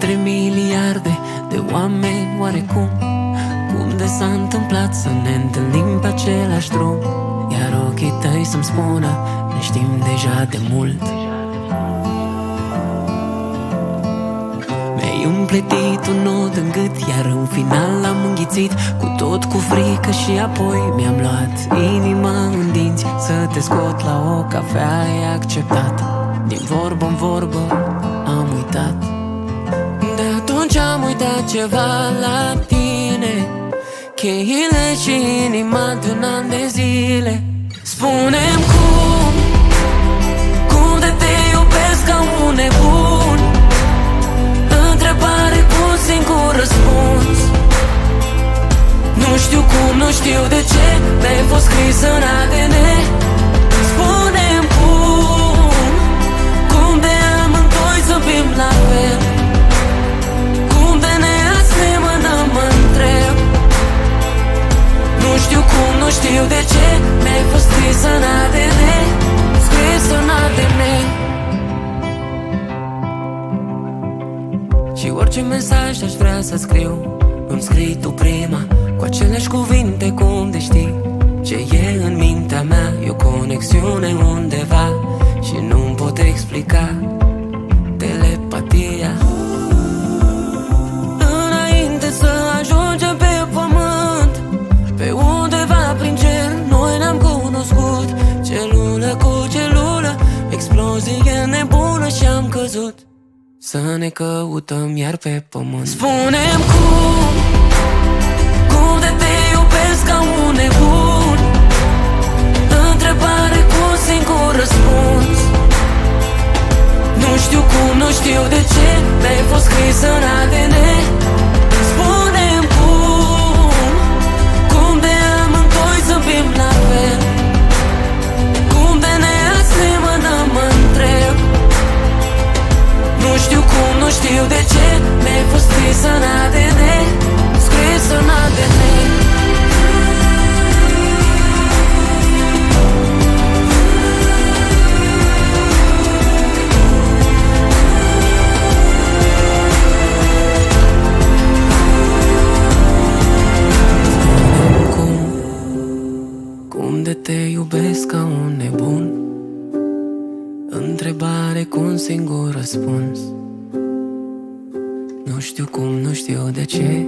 Între miliarde de oameni, oarecum, cum de s-a întâmplat să ne întâlnim pe același drum? Iar ochii tăi să-mi spună, ne știm deja de mult. Mi-ai împletit un nod în gât, iar în final l-am înghițit, cu tot cu frică, și apoi mi-am luat inima în dinți. Să te scot la o cafea ai acceptat, din vorbă în vorbă am uitat. De atunci am uitat ceva la tine, cheile și inima de un an de zile. Spune-mi cum de te iubesc ca un nebun? Întrebare cu un singur răspuns. Nu știu cum, nu știu de ce, mi-ai fost scris în ADN. Spune-mi cum de amândoi zâmbim la fel, cum de ne asemănăm, mă întreb. Nu știu cum, nu știu de ce, mi-ai fost scris în ADN, scris în ADN. Și orice mesaj aș vrea să scriu, îmi scrii tu prima, cu aceleași cuvinte, cum de știi ce e în mintea mea. E o conexiune undeva și nu-mi pot explica, telepatia. Înainte să ajungem pe pământ, pe undeva prin cer, noi ne-am cunoscut. Celulă cu celulă, explozie nebună, și am căzut să ne căutăm iar pe pământ. Spune-mi cum de te iubesc ca un nebun? Întrebare cu un singur răspuns. Nu știu cum, nu știu de ce, mi-ai fost scris în ADN. Spune-mi cum de amândoi zâmbim la fel, cum de ne asemănăm, mă întreb. Nu știu cum, nu știu de ce, mi-ai fost scris în ADN, scris în ADN. Cum de te iubesc ca un nebun? Întrebare cu un singur răspuns. Nu știu cum, nu știu de ce,